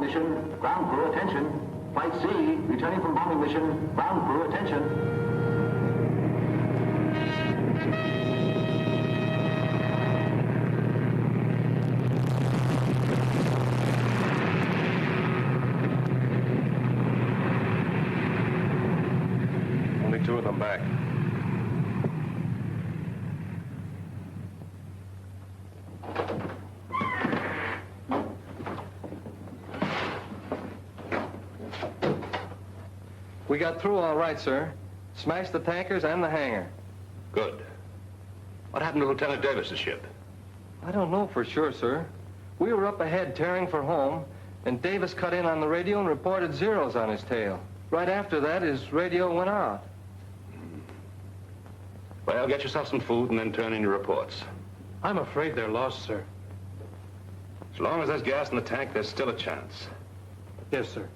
mission. Ground crew, attention. Flight C, returning from bombing mission. Ground crew, attention. Only two of them back. We got through all right, sir. Smashed the tankers and the hangar. Good. What happened to Lieutenant Davis's ship? I don't know for sure, sir. We were up ahead tearing for home, and Davis cut in on the radio and reported zeros on his tail. Right after that, his radio went out. Well, get yourself some food and then turn in your reports. I'm afraid they're lost, sir. As long as there's gas in the tank, there's still a chance. Yes, sir.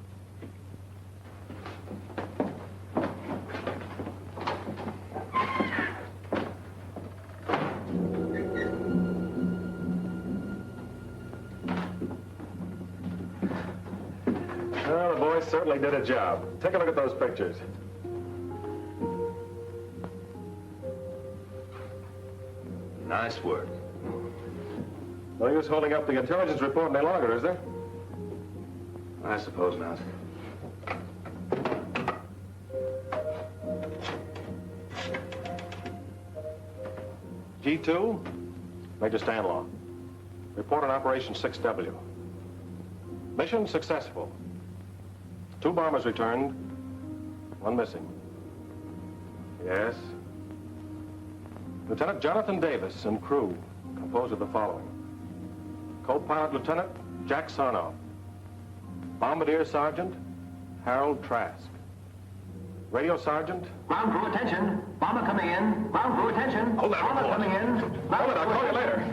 Well, the boys certainly did a job. Take a look at those pictures. Nice work. No use holding up the intelligence report any longer, is there? I suppose not. G2, Major Stanlaw. Report on Operation 6W. Mission successful. 2 bombers returned, 1 missing. Yes. Lieutenant Jonathan Davis and crew composed of the following. Co-pilot Lieutenant Jack Sarnoff. Bombardier Sergeant Harold Trask. Radio Sergeant. Ground crew, attention. Bomber coming in. Ground crew, attention. Hold that Bomber report. coming in. Hold it, I'll call you later.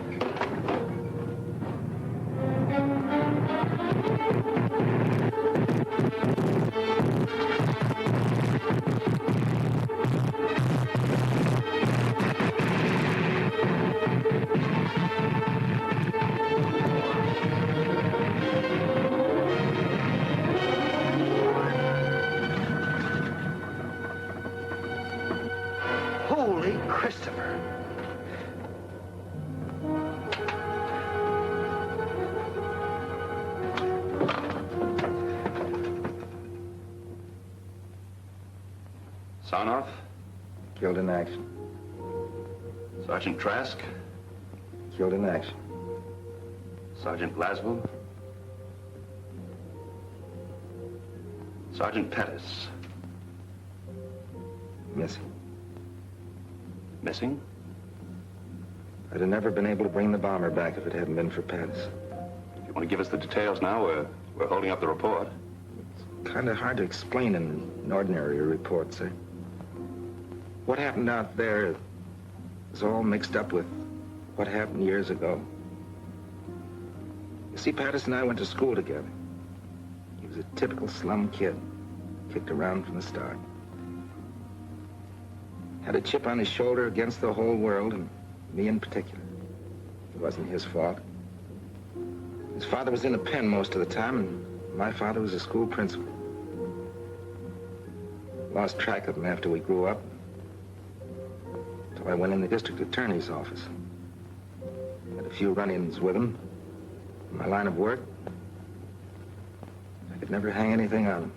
Holy Christopher. Sarnoff, Killed in action. Sergeant Trask, Killed in action. Sergeant Laswell, Sergeant Pettis. Missing. Missing? I'd have never been able to bring the bomber back if it hadn't been for Pettis. If you want to give us the details now, we're holding up the report. It's kind of hard to explain in an ordinary report, sir. What happened out there is all mixed up with what happened years ago. You see, Pettis and I went to school together. He was a typical slum kid, kicked around from the start. Had a chip on his shoulder against the whole world, and me in particular. It wasn't his fault. His father was in the pen most of the time, and my father was a school principal. Lost track of him after we grew up, until I went in the district attorney's office. Had a few run-ins with him. In my line of work, I could never hang anything on him.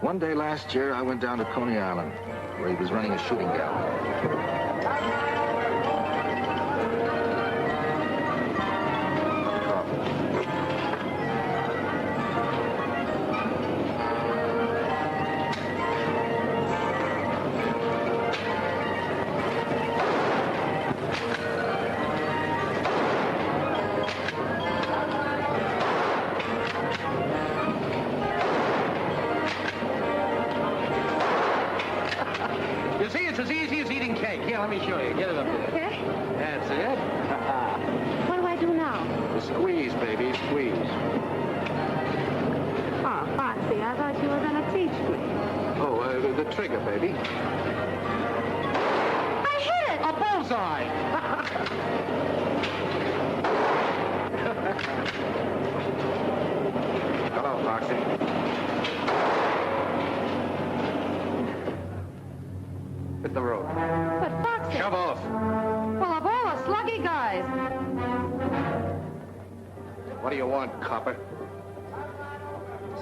One day last year, I went down to Coney Island, where he was running a shooting gallery. You see, it's as easy as eating cake. Here, let me show you. Get it up there. Okay. That's it. What do I do now? Squeeze, baby, squeeze. Oh, Foxy, I thought you were going to teach me. Oh, the trigger, baby. I hit it! A bullseye! hit the road. But Foxy... Shove off. Well, of all the sluggy guys... What do you want, copper?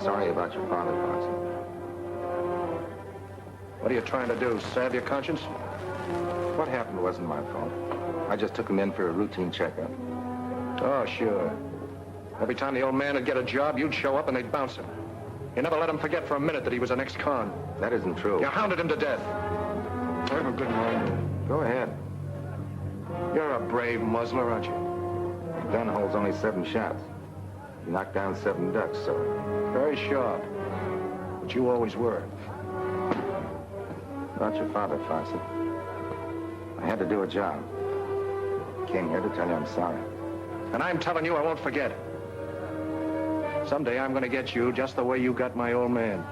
Sorry about your father, Foxy. What are you trying to do, salve your conscience? What happened wasn't my fault. I just took him in for a routine checkup. Oh, sure. Every time the old man would get a job, you'd show up and they'd bounce him. You never let him forget for a minute that he was an ex-con. That isn't true. You hounded him to death. Have a good morning. Go ahead. You're a brave muzzler, aren't you? The gun holds only 7 shots. You knocked down 7 ducks, so... Very sharp. But you always were. About your father, Foxy. I had to do a job. Came here to tell you I'm sorry. And I'm telling you I won't forget. Someday I'm going to get you just the way you got my old man.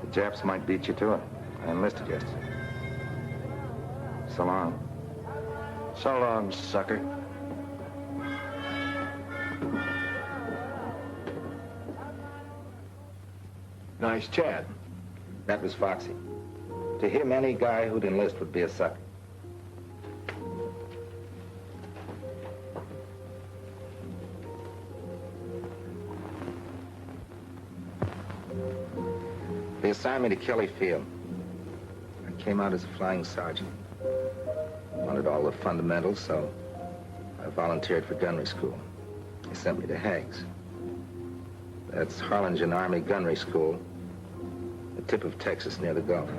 The Japs might beat you to it. I enlisted yesterday. So long. So long, sucker. Nice chat. That was Foxy. To him, any guy who'd enlist would be a sucker. They assigned me to Kelly Field. I came out as a flying sergeant. Wanted all the fundamentals, so I volunteered for gunnery school. They sent me to Hagues. That's Harlingen Army Gunnery School, the tip of Texas near the Gulf.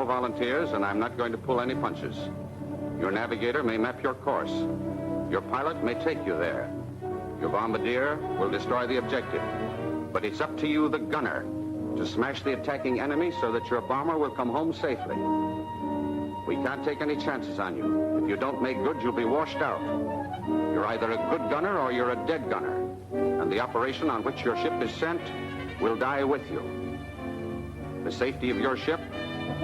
Volunteers, and I'm not going to pull any punches. Your navigator may map your course. Your pilot may take you there. Your bombardier will destroy the objective. But it's up to you, the gunner, to smash the attacking enemy so that your bomber will come home safely. We can't take any chances on you. If you don't make good, you'll be washed out. You're either a good gunner or you're a dead gunner. And the operation on which your ship is sent will die with you. The safety of your ship,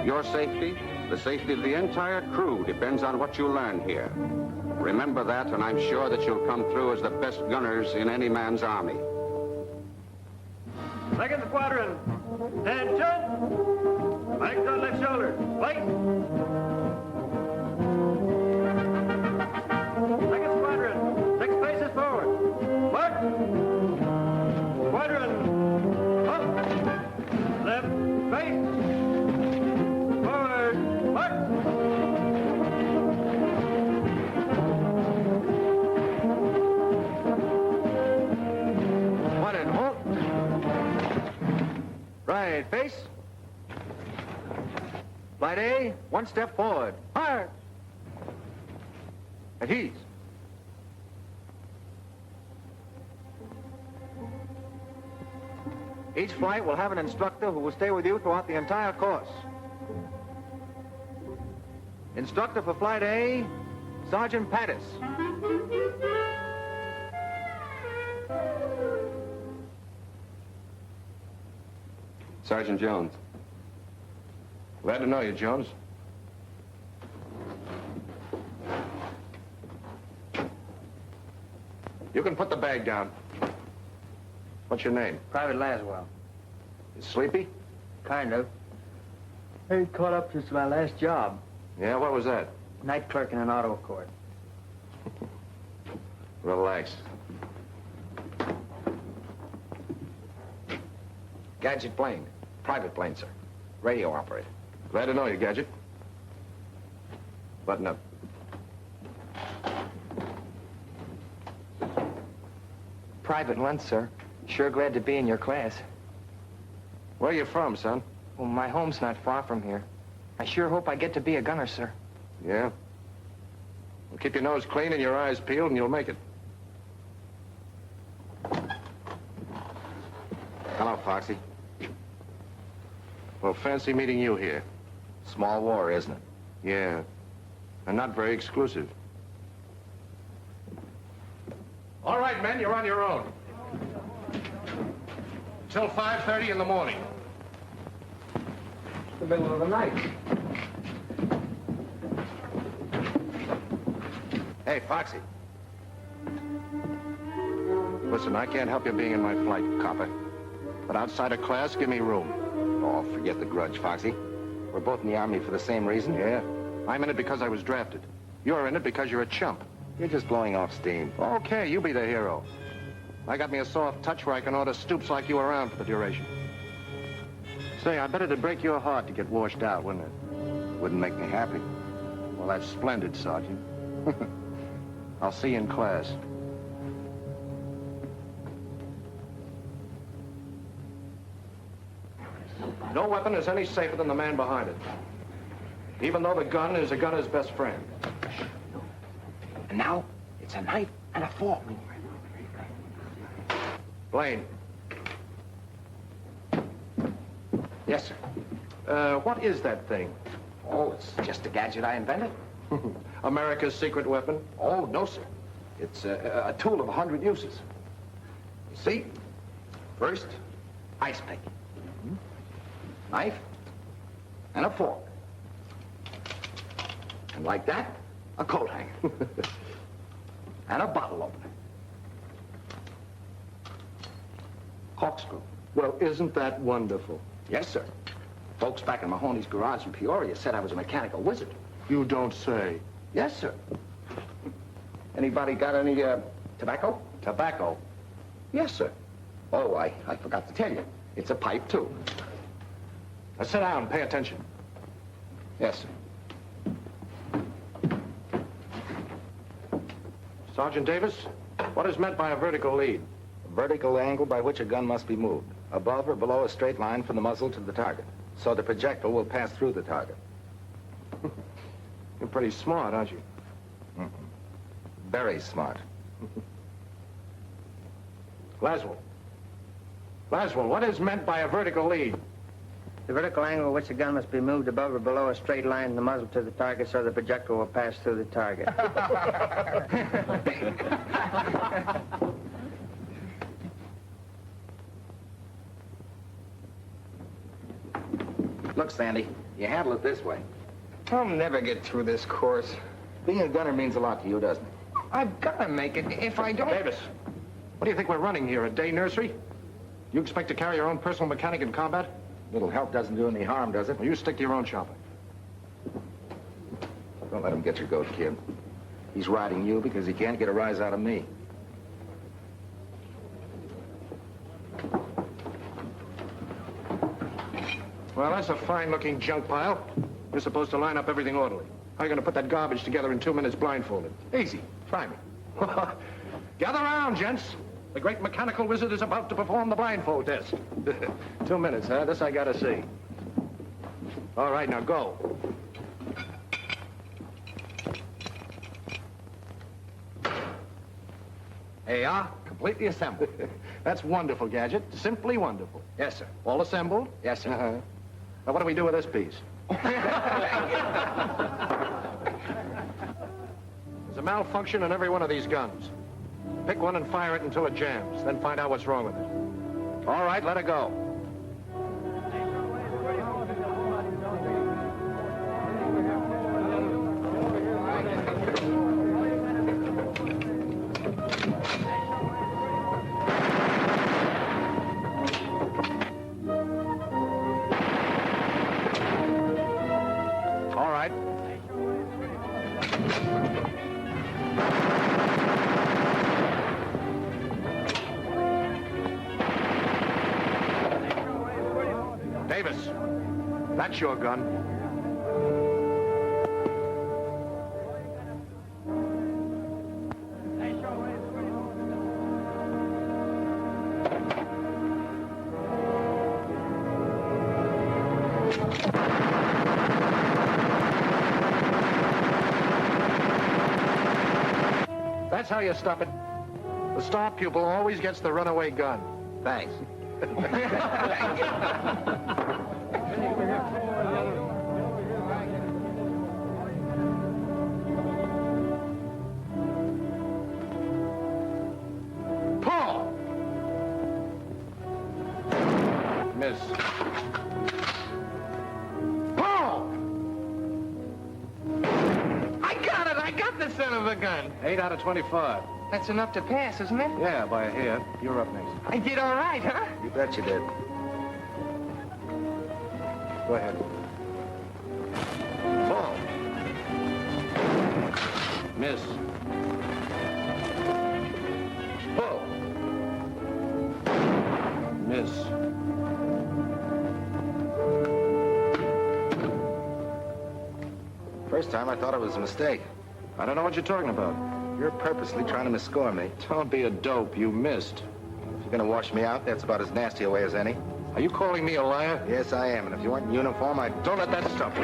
your safety, the safety of the entire crew depends on what you learn here. Remember that, and I'm sure that you'll come through as the best gunners in any man's army. Second squadron, attention! Back on left shoulder, wait! Second squadron, 6 paces forward. Mark! Squadron, up! Left, face! Right, face. Flight A, 1 step forward. Hard. At ease. Each flight will have an instructor who will stay with you throughout the entire course. Instructor for Flight A, Sergeant Pattis. Sergeant Jones. Glad to know you, Jones. You can put the bag down. What's your name? Private Laswell. You sleepy? Kind of. I caught up since my last job. Yeah, what was that? Night clerk in an auto court. Relax. Gadget plane. Private plane, sir. Radio operator. Glad to know you, Gadget. Button up. Private Lunt, sir. Sure glad to be in your class. Where you from, son? Well, my home's not far from here. I sure hope I get to be a gunner, sir. Yeah? Well, keep your nose clean and your eyes peeled and you'll make it. Hello, Foxy. Well, fancy meeting you here. Small war, isn't it? Yeah. And not very exclusive. All right, men, you're on your own. Till 5:30 in the morning. The middle of the night. Hey, Foxy. Listen, I can't help you being in my flight, copper. But outside of class, give me room. Oh, forget the grudge, Foxy. We're both in the Army for the same reason. Yeah? I'm in it because I was drafted. You're in it because you're a chump. You're just blowing off steam. Okay, you be the hero. I got me a soft touch where I can order stoops like you around for the duration. Say, I bet it'd break your heart to get washed out, wouldn't it? Wouldn't make me happy. Well, that's splendid, Sergeant. I'll see you in class. No weapon is any safer than the man behind it. Even though the gun is a gunner's best friend. And now, it's a knife and a fork. Blaine. Yes, sir. What is that thing? Oh, it's just a gadget I invented. America's secret weapon? Oh, no, sir. It's a tool of 100 uses. You see? First, ice pick. Knife and a fork. And like that, a coat hanger. And a bottle opener. Corkscrew. Well, isn't that wonderful? Yes, sir. Folks back in Mahoney's garage in Peoria said I was a mechanical wizard. You don't say. Yes, sir. Anybody got any, tobacco? Tobacco? Yes, sir. Oh, I forgot to tell you. It's a pipe, too. Now sit down and pay attention. Yes, sir. Sergeant Davis, what is meant by a vertical lead? A vertical angle by which a gun must be moved, above or below a straight line from the muzzle to the target, so the projectile will pass through the target. You're pretty smart, aren't you? Very smart. Laswell. Laswell, what is meant by a vertical lead? The vertical angle at which the gun must be moved above or below a straight line in the muzzle to the target so the projectile will pass through the target. Look, Sandy, you handle it this way. I'll never get through this course. Being a gunner means a lot to you, doesn't it? I've got to make it. If I don't... Davis, what do you think we're running here, a day nursery? You expect to carry your own personal mechanic in combat? Little help doesn't do any harm, does it? Well, you stick to your own shopping. Don't let him get your goat, kid. He's riding you because he can't get a rise out of me. Well, that's a fine-looking junk pile. You're supposed to line up everything orderly. How are you going to put that garbage together in 2 minutes blindfolded? Easy. Try me. Gather around, gents. The great mechanical wizard is about to perform the blindfold test. 2 minutes, huh? This I gotta see. All right, now go. There you are, completely assembled. That's wonderful, Gadget. Simply wonderful. Yes, sir. All assembled? Yes, sir. Now, what do we do with this piece? There's a malfunction in every one of these guns. Pick one and fire it until it jams, then find out what's wrong with it. All right, let it go. All right. Davis, that's your gun. That's how you stop it. The star pupil always gets the runaway gun. Thanks. Paul! Miss. Paul! I got it! I got the son of a gun! 8 out of 25. That's enough to pass, isn't it? Yeah, by a hair. You're up next. I did all right, huh? You bet you did. Go ahead. Paul. Miss. Paul. Miss. First time I thought it was a mistake. I don't know what you're talking about. You're purposely trying to misscore me. Don't be a dope. You missed. If you're gonna wash me out, that's about as nasty a way as any. Are you calling me a liar? Yes, I am. And if you weren't in uniform, I'd... Don't let that stop you.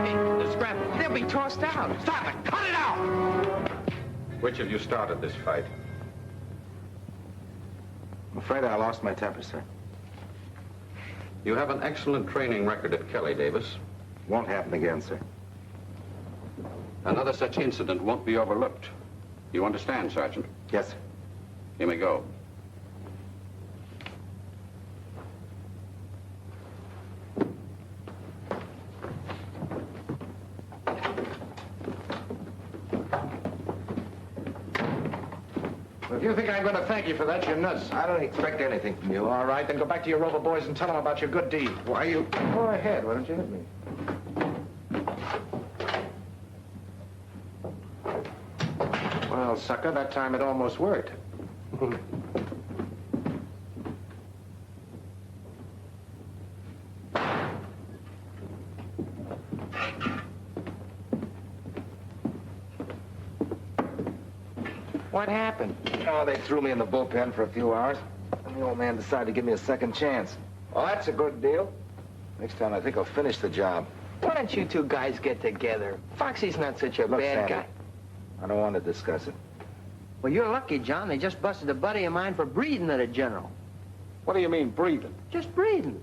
Hey, the scrap, they'll be tossed out. Stop it! Cut it out! Which of you started this fight? I'm afraid I lost my temper, sir. You have an excellent training record at Kelly, Davis. Won't happen again, sir. Another such incident won't be overlooked. You understand, Sergeant? Yes, sir. Here we go. If you think I'm going to thank you for that, you're nuts. I don't expect anything from you. All right, then go back to your Rover boys and tell them about your good deed. Why you... Go ahead. Why don't you hit me? Well, sucker, that time it almost worked. What happened? Oh, they threw me in the bullpen for a few hours. And the old man decided to give me a second chance. Well, that's a good deal. Next time, I think I'll finish the job. Why don't you two guys get together? Foxy's not such a Look, bad Sandy, guy. I don't want to discuss it. Well, you're lucky, John. They just busted a buddy of mine for breathing at a general. What do you mean, breathing? Just breathing.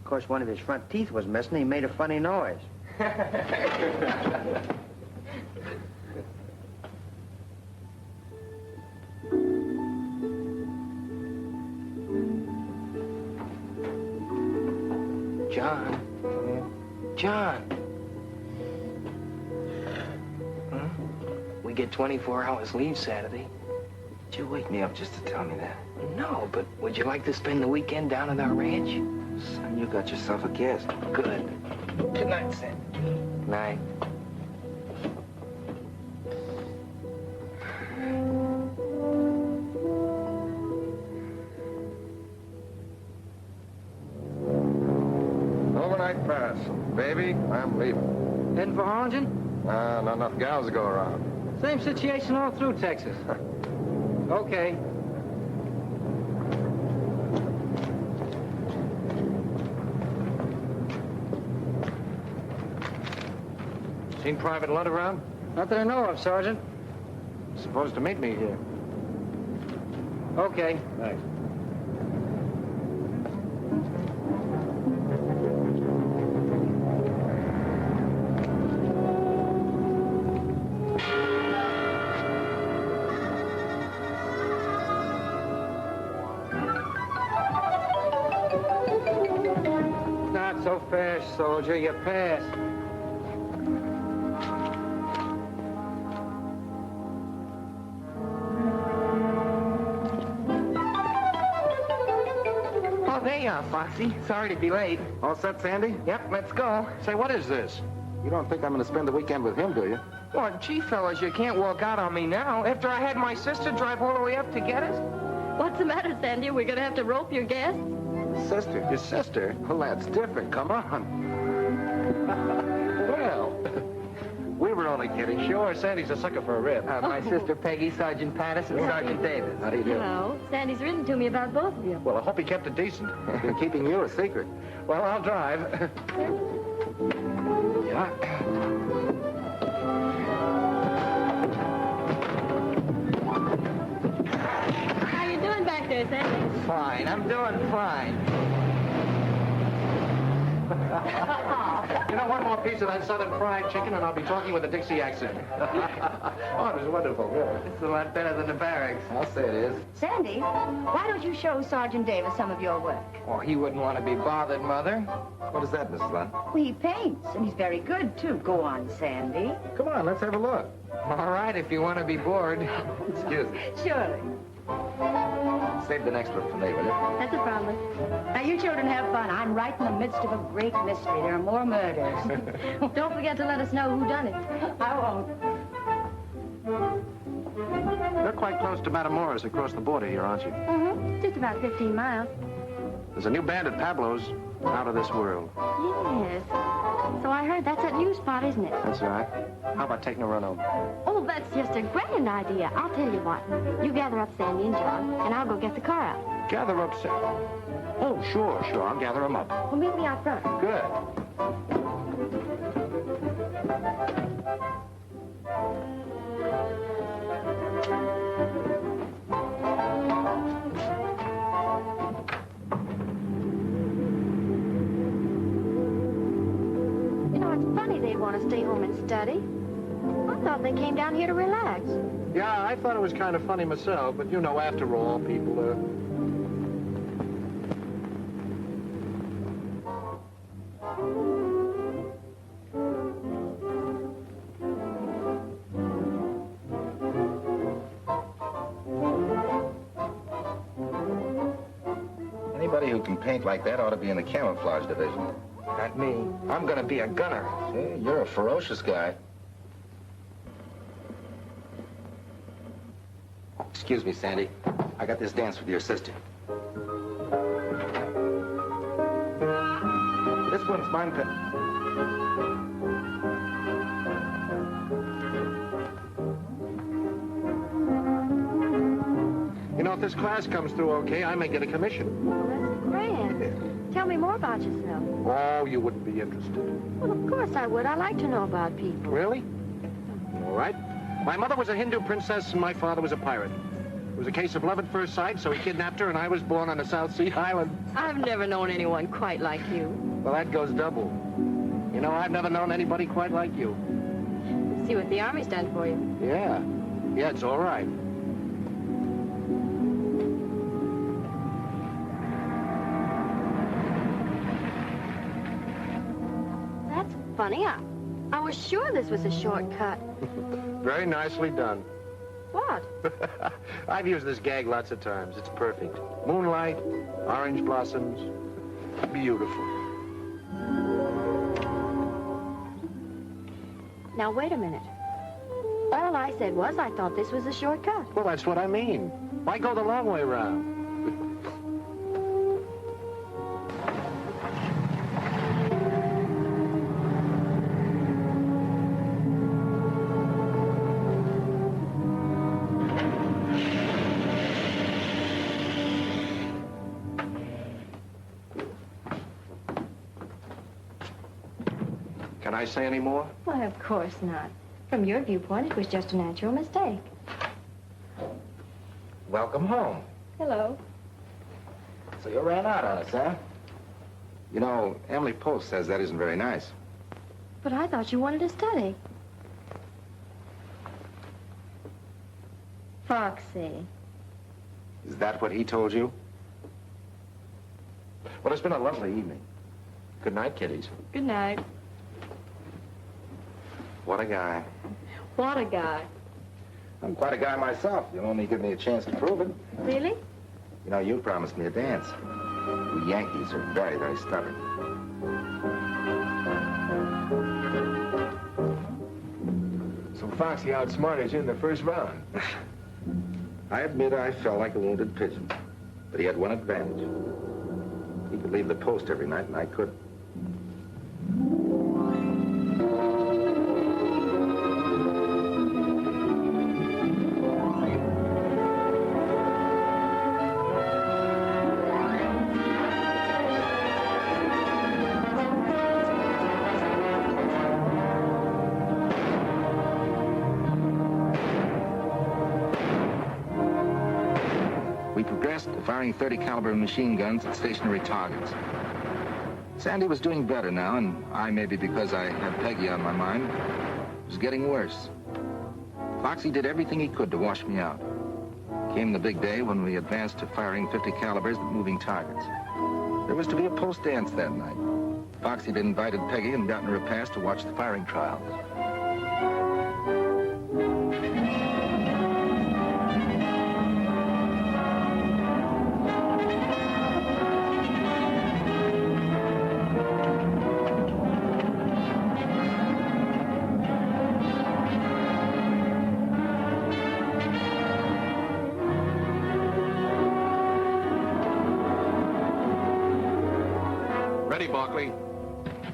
Of course, one of his front teeth was missing. He made a funny noise. John. John. We get 24 hours leave Saturday. Did you wake me up just to tell me that? No, but would you like to spend the weekend down at our ranch? Son, you got yourself a guest. Good. Good night, Sandy. Night. Overnight pass. Baby, I'm leaving. Heading for Harlingen? Not enough gals to go around. Same situation all through Texas. Okay. Seen Private Lunt around? Not that I know of, Sergeant. Supposed to meet me here. Okay. Thanks. Not so fast, soldier. You passed. Oh, there you are, Foxy. Sorry to be late. All set, Sandy? Yep, let's go. Say, what is this? You don't think I'm going to spend the weekend with him, do you? Well, gee, fellas, you can't walk out on me now. After I had my sister drive all the way up to get us? What's the matter, Sandy? We're gonna have to rope your guests? Sister? Your sister? Well, that's different. Come on. Well, we were only kidding. Sure, Sandy's a sucker for a rib. My sister Peggy, Sergeant Patterson, Sergeant Davis. How do you do? No. Sandy's written to me about both of you. Well, I hope he kept it decent. Been keeping you a secret. Well, I'll drive. Yeah. How you doing back there, Sandy? Fine, I'm doing fine. You know, one more piece of that southern fried chicken, and I'll be talking with a Dixie accent. Oh, it was wonderful, really. It's a lot better than the barracks. I'll say it is. Sandy, why don't you show Sergeant Davis some of your work? Oh, he wouldn't want to be bothered, Mother. What is that, Mrs. Lunt? Well, he paints, and he's very good, too. Go on, Sandy. Come on, let's have a look. All right, if you want to be bored. Excuse me. Surely. Save the next one for me, will you? That's a promise. Now, you children have fun. I'm right in the midst of a great mystery. There are more murders. Don't forget to let us know who done it. I won't. You're quite close to Matamoros across the border here, aren't you? Mm-hmm. Just about 15 miles. There's a new band at Pablo's. Out of this world. Yes. So I heard that's that new spot, isn't it? That's right. How about taking a run home? Oh, that's just a grand idea. I'll tell you what. You gather up Sandy and John, and I'll go get the car out. Gather up, Sam. Oh, sure. I'll gather them up. Well, meet me out front. Good. You know, it's funny they'd want to stay home and study. I thought they came down here to relax. Yeah, I thought it was kind of funny myself, but you know, after all, people are... Anybody who can paint like that ought to be in the camouflage division. Not me. I'm going to be a gunner. Hey, you're a ferocious guy. Excuse me, Sandy. I got this dance with your sister. This one's mine. You know, if this class comes through okay, I may get a commission. Well, that's grand. Tell me more about yourself. Oh, you wouldn't be interested. Well, of course I would. I like to know about people. Really? All right. My mother was a Hindu princess and my father was a pirate. It was a case of love at first sight, so he kidnapped her and I was born on a South Sea island. I've never known anyone quite like you. Well, that goes double. You know, I've never known anybody quite like you. See what the Army's done for you. Yeah. Yeah, it's all right. That's funny. I was sure this was a shortcut. Very nicely done. What? I've used this gag lots of times. It's perfect. Moonlight, orange blossoms. Beautiful. Now, wait a minute. All I said was I thought this was a shortcut. Well, that's what I mean. Why go the long way around? Can I say any more? Why, of course not. From your viewpoint, it was just a natural mistake. Welcome home. Hello. So you ran out on us, huh? You know, Emily Post says that isn't very nice. But I thought you wanted to study. Foxy. Is that what he told you? Well, it's been a lovely evening. Good night, kiddies. Good night. What a guy. What a guy. I'm quite a guy myself. You'll only give me a chance to prove it. Really? You know, you promised me a dance. We Yankees are very, very stubborn. So Foxy outsmarted you in the first round. I admit I felt like a wounded pigeon, but he had one advantage. He could leave the post every night, and I couldn't. We progressed to firing 30 caliber machine guns at stationary targets. Sandy was doing better now, and I, maybe because I had Peggy on my mind, was getting worse. Foxy did everything he could to wash me out. Came the big day when we advanced to firing 50 calibers at moving targets. There was to be a post dance that night. Foxy had invited Peggy and gotten her a pass to watch the firing trials. Ready, Barkley.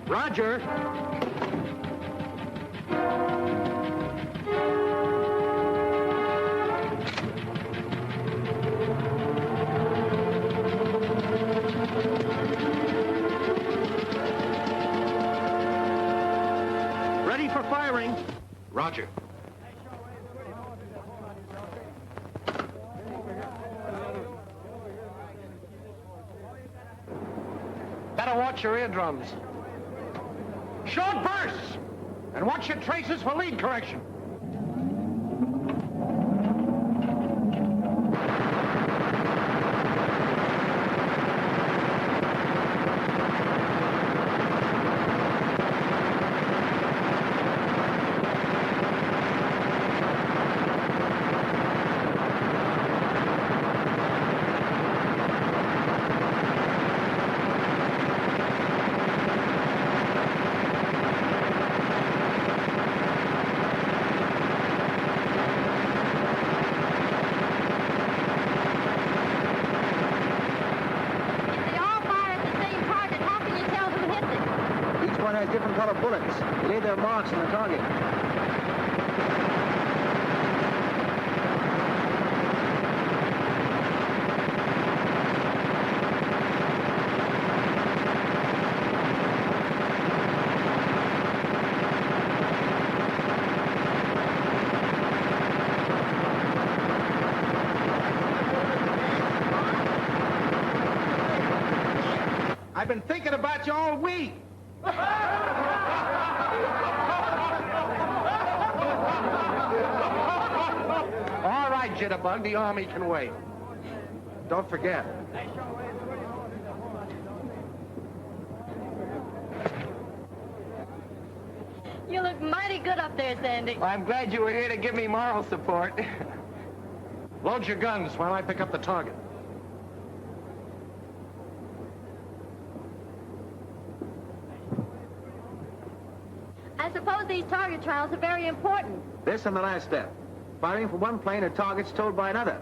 Roger. Ready for firing. Roger. Better watch your eardrums. Short bursts! And watch your traces for lead correction. Different color bullets. They leave their marks on the target. I've been thinking about you all week. All right, Jitterbug, the Army can wait. Don't forget. You look mighty good up there, Sandy. Well, I'm glad you were here to give me moral support. Load your guns while I pick up the target. I suppose these target trials are very important. This and the last step. Firing from one plane at targets towed by another.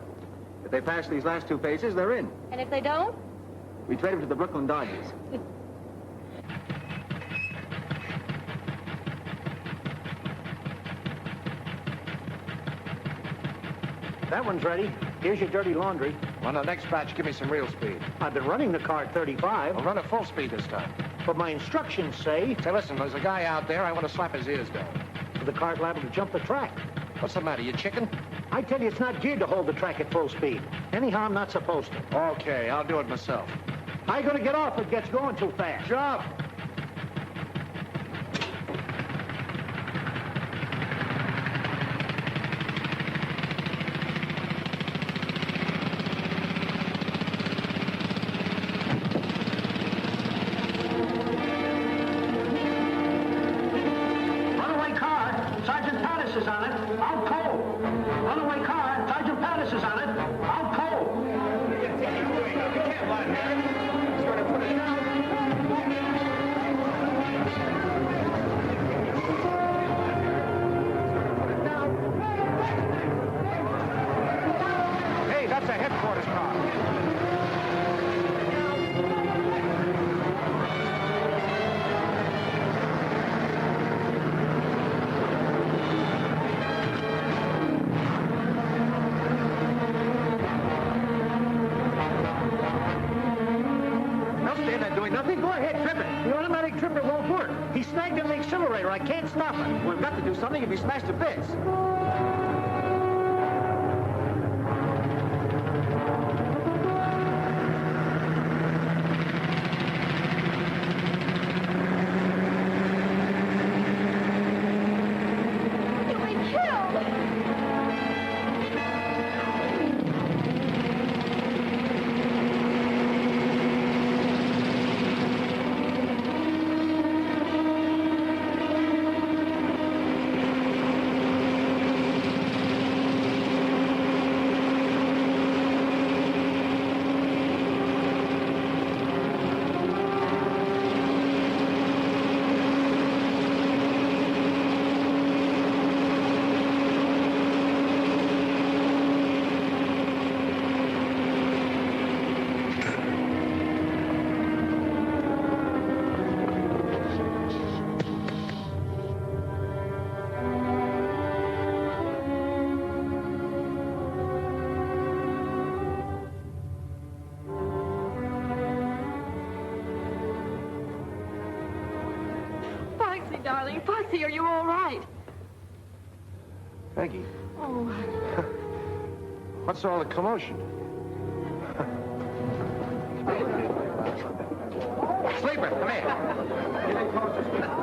If they pass these last two phases, they're in. And if they don't? We trade them to the Brooklyn Dodgers. That one's ready. Here's your dirty laundry. On the next batch, give me some real speed. I've been running the car at 35. I'll run at full speed this time. But my instructions say Say, listen, there's a guy out there. I want to slap his ears down. the car's liable to jump the track. What's the matter, you chicken? I tell you, it's not geared to hold the track at full speed. Anyhow, I'm not supposed to. Okay, I'll do it myself. I ain't gonna get off if it gets going too fast. Jump! Runaway car, Sergeant Pattis is on it. Out cold. Runaway car, Sergeant Pattis is on it. Out cold. Hey, that's a headquarters car. They'll stand there doing nothing. Go ahead, trip it. The automatic tripper won't work. He's snagged in the accelerator. I can't stop it. We've got to do something if he smashed to bits. You'll be killed! Foxy, darling. Foxy, are you all right? Peggy, Oh, what's all the commotion? Sleeper, come here.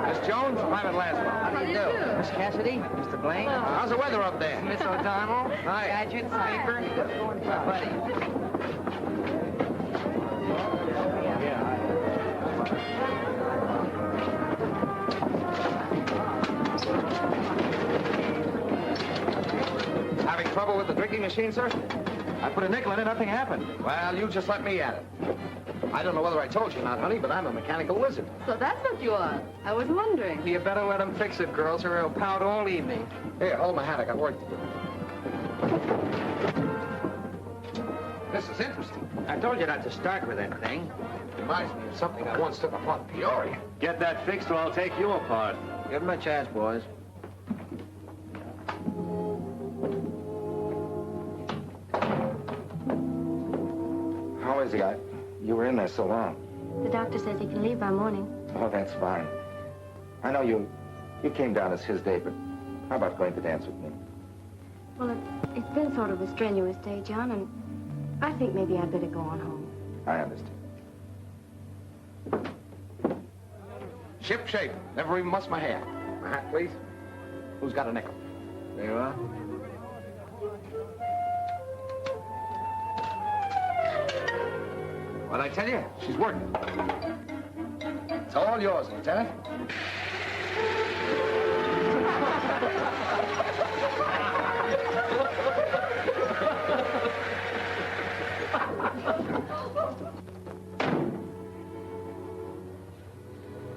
Miss Jones, Private Laszlo. How do you do? Miss Cassidy, Mr. Blaine. How's the weather up there? Miss O'Donnell. Hi. Gadget, Sleeper. Buddy. Having trouble with the drinking machine, sir? I put a nickel in it, nothing happened. Well, you just let me at it. I don't know whether I told you or not, honey, but I'm a mechanical wizard. So that's what you are. I was wondering. You better let him fix it, girls, or he'll pout all evening. Here, hold my hat. I got work to do. This is interesting. I told you not to start with that thing. Reminds me of something I once took upon Peoria. Get that fixed or I'll take you apart. Give him a chance, boys. How is he? You were in there so long. the doctor says he can leave by morning. Oh, that's fine. I know you came down as his day, but how about going to dance with me? Well, it's been sort of a strenuous day, John, and I think maybe I'd better go on home. I understand. Ship shape. Never even mussed my hair. My hat, please. Who's got a nickel? There you are. What'd I tell you? She's working. It's all yours, Lieutenant.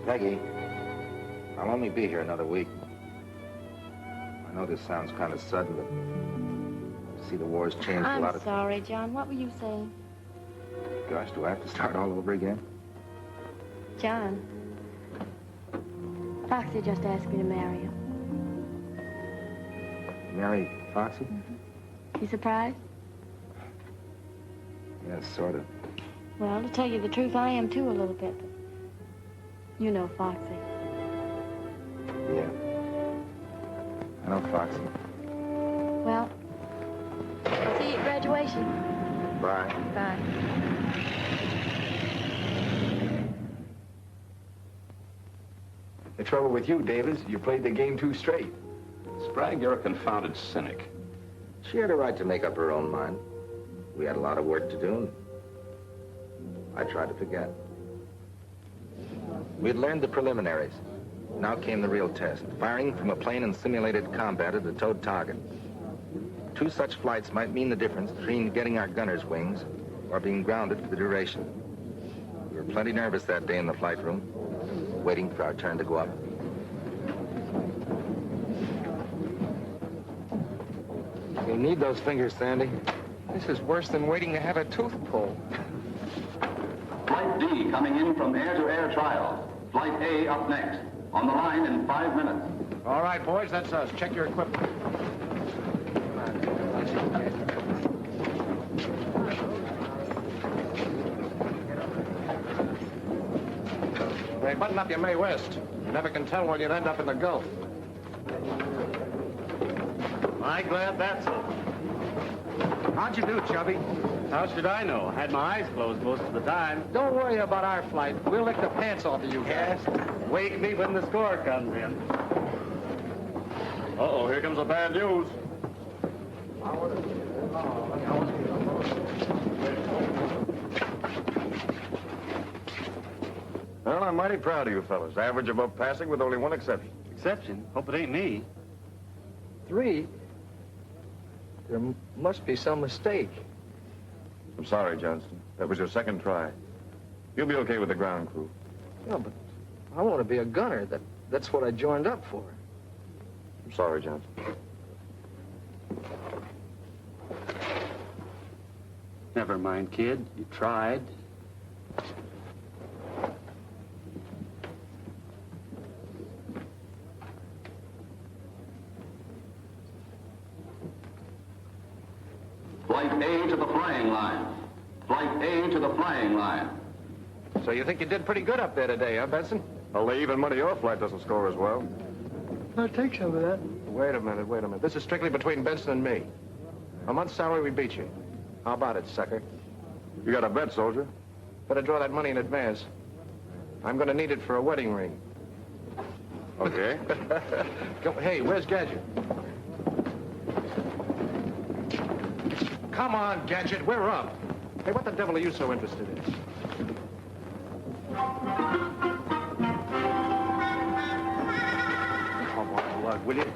Peggy, I'll only be here another week. I know this sounds kind of sudden, but see, the war's changed a lot I'm of... sorry, John. What were you saying? Gosh, do I have to start all over again? John, Foxy just asked me to marry him. Marry Foxy? You surprised? Yes, sort of. Well, to tell you the truth, I am too a little bit. You know Foxy. Yeah. I know Foxy. Well, see you at graduation. Bye. Bye. The trouble with you, Davis, you played the game too straight. Sprague, you're a confounded cynic. She had a right to make up her own mind. We had a lot of work to do, and I tried to forget. We had learned the preliminaries. Now came the real test, firing from a plane in simulated combat at a towed target. 2 such flights might mean the difference between getting our gunner's wings or being grounded for the duration. We were plenty nervous that day in the flight room, waiting for our turn to go up. You'll need those fingers, Sandy. This is worse than waiting to have a tooth pulled. Flight D coming in from air-to-air trial. Flight A up next. On the line in 5 minutes. All right, boys, that's us. Check your equipment. Hey, button up your Mae West. You never can tell when you'd end up in the Gulf. I'm glad that's over. How'd you do, Chubby? How should I know? I had my eyes closed most of the time. Don't worry about our flight. We'll lick the pants off of you guys. Wake me when the score comes in. Uh-oh, here comes the bad news. Well, I'm mighty proud of you fellas. Average above passing with only one exception. Exception? Hope it ain't me. 3? There must be some mistake. I'm sorry, Johnston. That was your second try. You'll be okay with the ground crew. Yeah, but I want to be a gunner. That's what I joined up for. I'm sorry, Johnston. Never mind, kid. You tried. Flight A to the flying line. Flight A to the flying line. So you think you did pretty good up there today, huh, Benson? I'll lay even money your flight doesn't score as well. I'll take some of that. Wait a minute. This is strictly between Benson and me. A month's salary, we beat you. How about it, sucker? You got a bet, soldier. Better draw that money in advance. I'm going to need it for a wedding ring. Okay. Hey, where's Gadget? Come on, Gadget, we're up. Hey, what the devil are you so interested in? Come on, Lug, will you?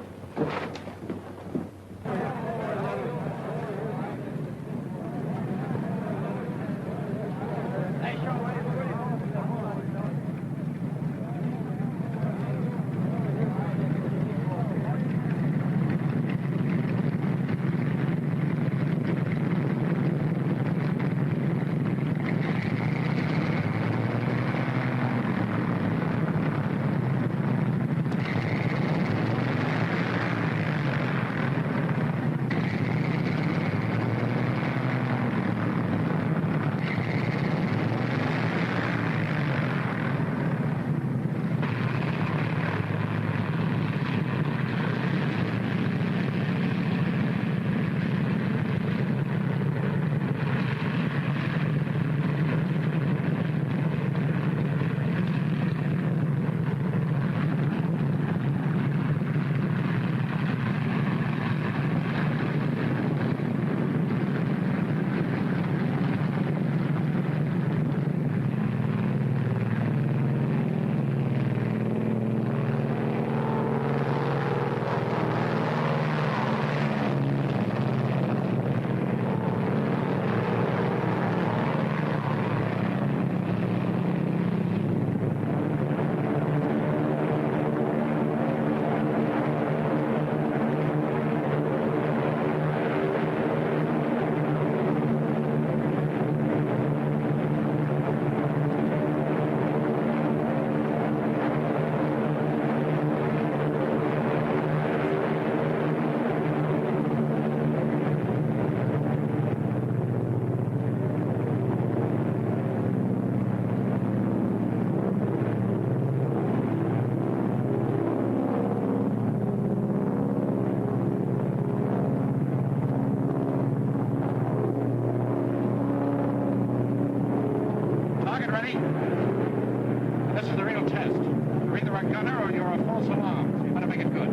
test. You're either a gunner or you're a false alarm. So you better make it good.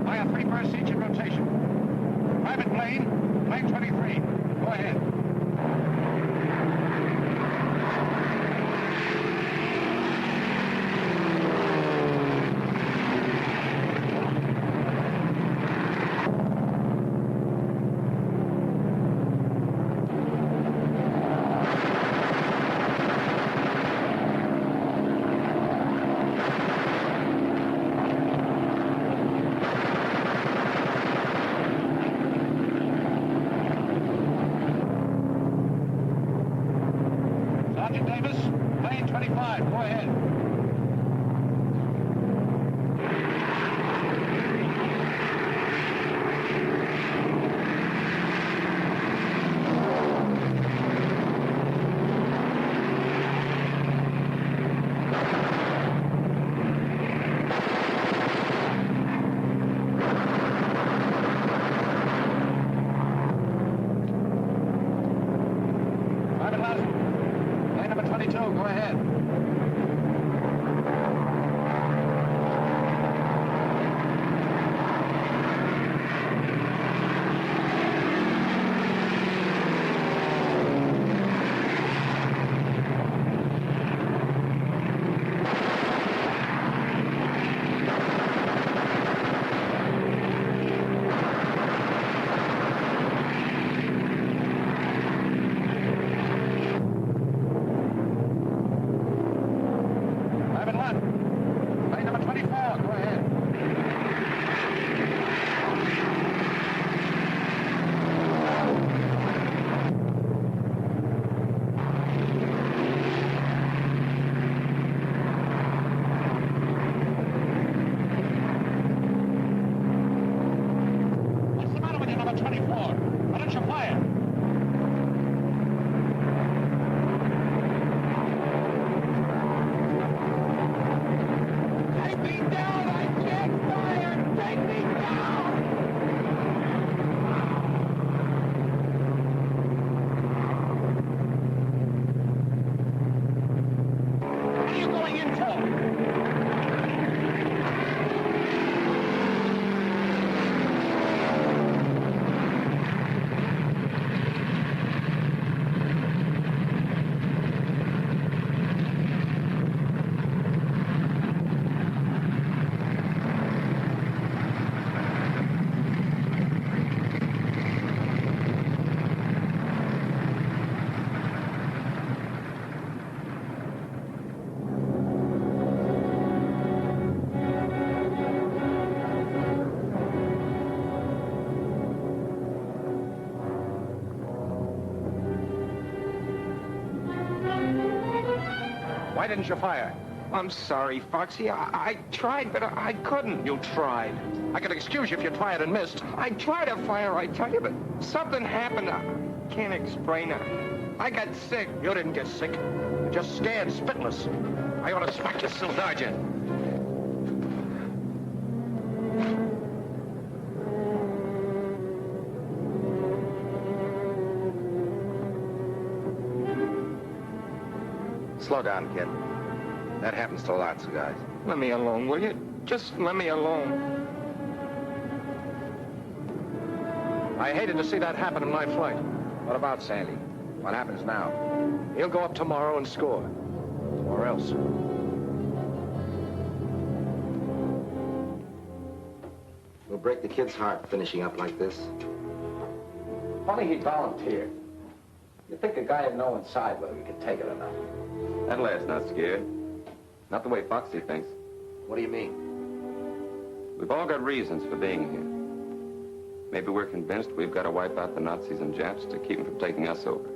Fire 3 bursts each in rotation. Private plane, plane 23. Go ahead. Sergeant Davis, plane 25, go ahead. Private Lassen, plane number 22, go ahead. Private Lassen, plane number 24, go ahead. What's the matter with you, number 24? Why don't you fire? Take me down! I can't fire! Take me down! What are you going in for? Why didn't you fire? I'm sorry, Foxy. I tried, but I couldn't. You tried. I could excuse you if you'd fired and missed. I tried to fire, I tell you, but something happened. I can't explain it. I got sick. You didn't get sick. You're just scared, spitless. I ought to smack you, Sergeant. Slow down, kid. That happens to lots of guys. Let me alone, will you? Just let me alone. I hated to see that happen in my flight. What about Sandy? What happens now? He'll go up tomorrow and score. Or else. We'll break the kid's heart finishing up like this. Funny he volunteered. You'd think a guy would know inside whether he could take it or not. That lad's not scared. Not the way Foxy thinks. What do you mean? We've all got reasons for being here. Maybe we're convinced we've got to wipe out the Nazis and Japs to keep them from taking us over.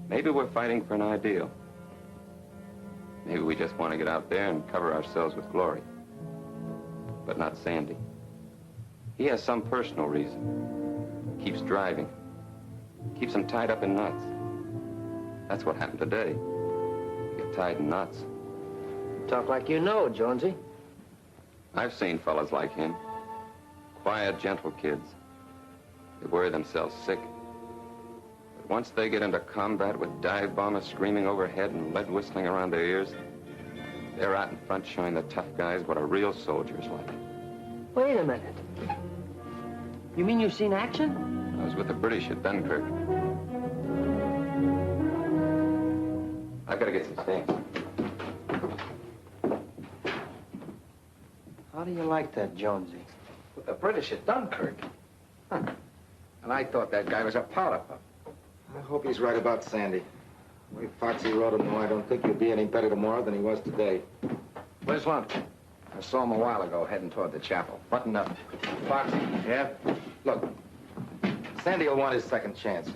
Maybe we're fighting for an ideal. Maybe we just want to get out there and cover ourselves with glory. But not Sandy. He has some personal reason. Keeps driving. Keeps him tied up in knots. That's what happened today. He got tied in knots. Talk like you know, Jonesy. I've seen fellas like him. Quiet, gentle kids. They worry themselves sick. But once they get into combat with dive bombers screaming overhead and lead whistling around their ears, They're out in front showing the tough guys what a real soldier's like. Wait a minute. You mean you've seen action? I was with the British at Dunkirk. I've got to get some things. How do you like that, Jonesy? With the British at Dunkirk. Huh. And I thought that guy was a powder puff. I hope he's right about Sandy. The way Foxy wrote him, though, I don't think he'll be any better tomorrow than he was today. Where's lunch? I saw him a while ago heading toward the chapel. Button up. Foxy. Yeah? Look, Sandy will want his second chance.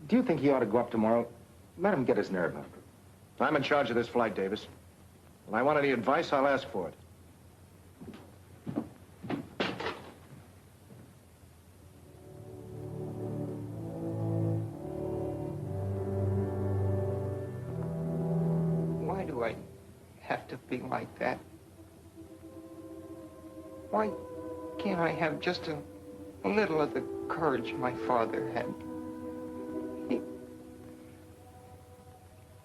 Do you think he ought to go up tomorrow? Let him get his nerve up. I'm in charge of this flight, Davis. When I want any advice, I'll ask for it. Why do I have to be like that? Why can't I have just a little of the courage my father had?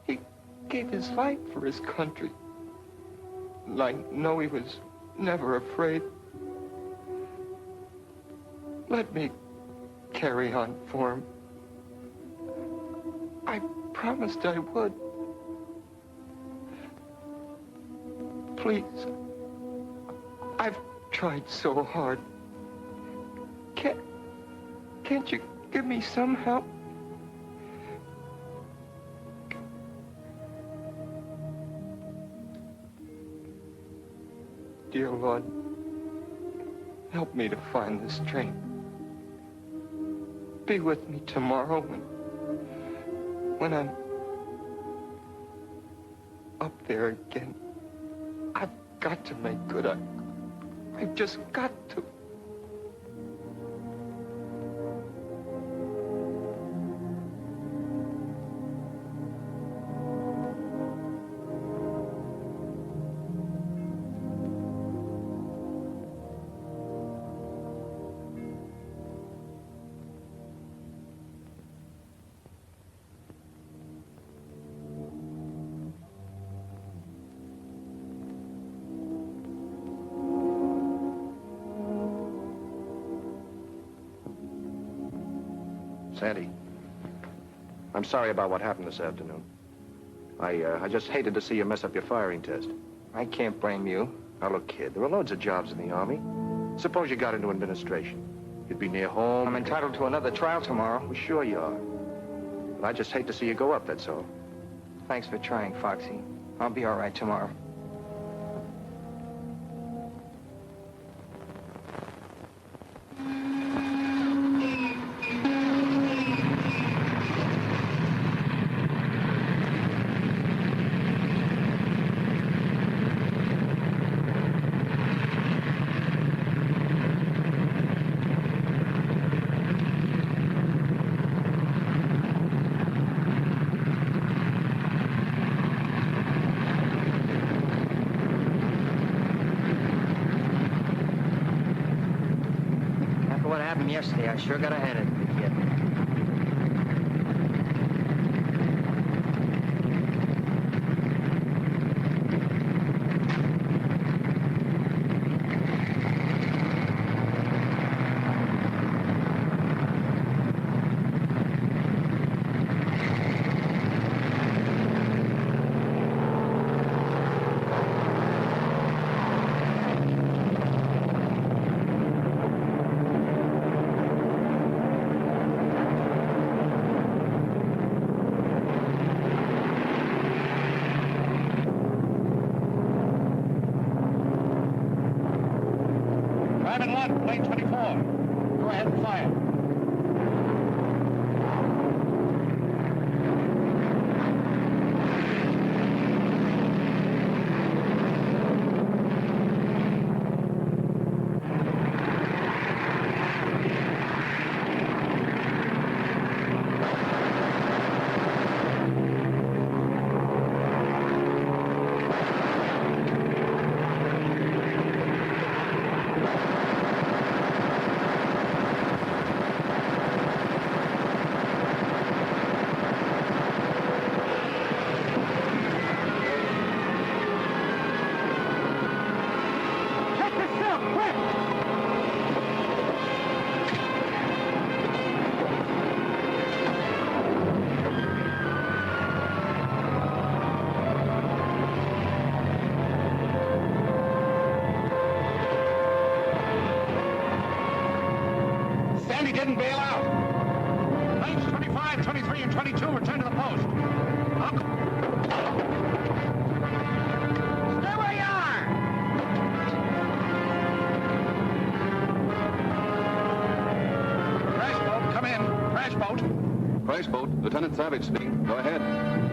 He gave his life for his country. And I know he was never afraid. Let me carry on for him. I promised I would. Please. I've tried so hard. Can't you give me some help? Dear Lord, help me to find this train. Be with me tomorrow when I'm up there again. I've got to make good. I've just got to. Sandy, I'm sorry about what happened this afternoon. I just hated to see you mess up your firing test. I can't blame you. Now, look, kid, there are loads of jobs in the Army. Suppose you got into administration. You'd be near home. I'm entitled to another trial tomorrow. Well, sure you are. But I just hate to see you go up, that's all. Thanks for trying, Foxy. I'll be all right tomorrow. After what happened yesterday, I sure got a hand in the kid. Private Lot, plane 24. Go ahead and fire. didn't bail out. Lanes 25, 23, and 22 return to the post. Stay where you are! Crash boat, come in. Crash boat. Crash boat, Lieutenant Savage speaking. Go ahead.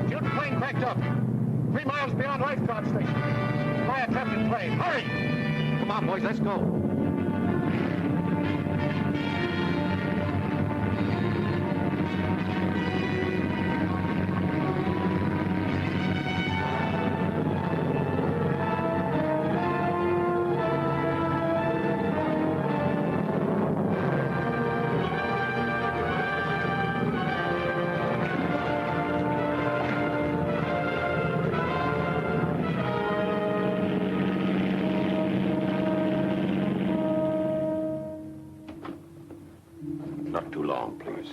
June plane cracked up. 3 miles beyond lifeguard station. Fly attempted plane. Hurry! Come on, boys, let's go. Not too long, please.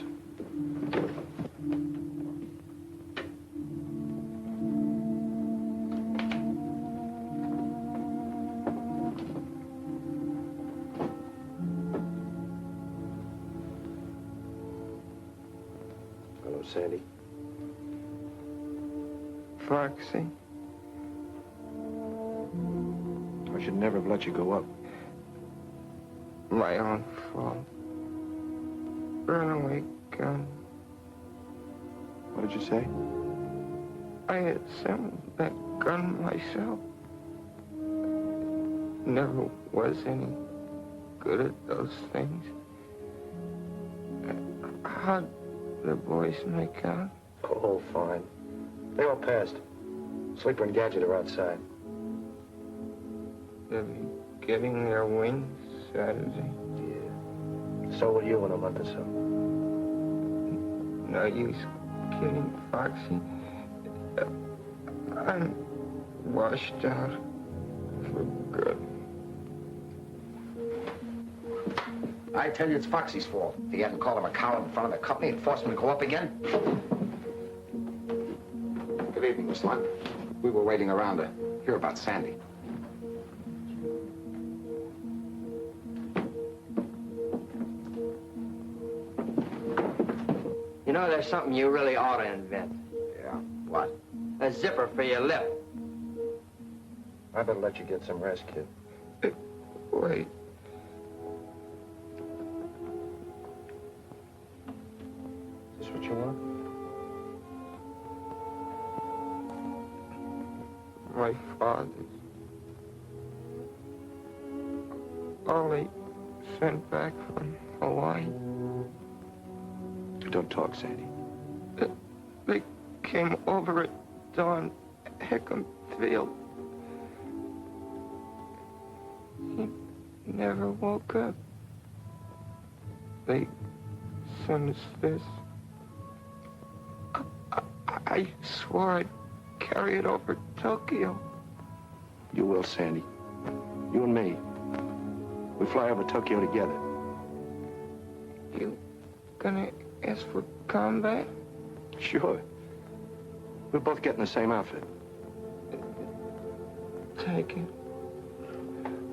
Hello, Sandy. Foxy. I should never have let you go up. My own fault. Runaway gun. What did you say? I assembled that gun myself. Never was any good at those things. How'd the boys make out? Oh, fine. They all passed. Sleeper and Gadget are outside. They'll be getting their wings Saturday. Yeah. So will you in a month or so. No use kidding, Foxy. I'm washed out for good. I tell you, it's Foxy's fault. If he hadn't called him a coward in front of the company and forced him to go up again. Good evening, Miss Lund. We were waiting around to hear about Sandy. You know, there's something you really ought to invent. Yeah, what? A zipper for your lip. I better let you get some rest, kid. Wait. Is this what you want? My father's. All they sent back from Hawaii. Don't talk, Sandy. They came over at dawn, Hickam Field. He never woke up. They sent us this. I swore I'd carry it over Tokyo. You will, Sandy. You and me. We fly over Tokyo together. You gonna ask for combat? Sure. We'll both get in the same outfit. Take it.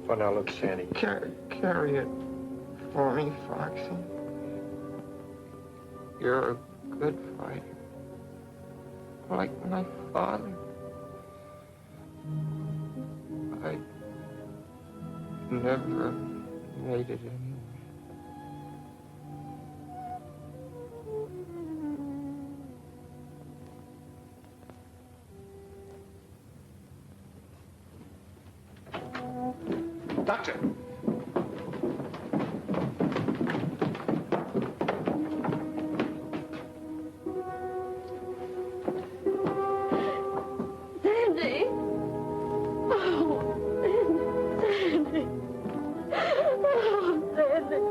Oh, now look, Sandy. Carry it for me, Foxy. You're a good fighter. Like my father. I never made it anyway. Doctor! Sandy! Oh, Sandy! Oh, Sandy!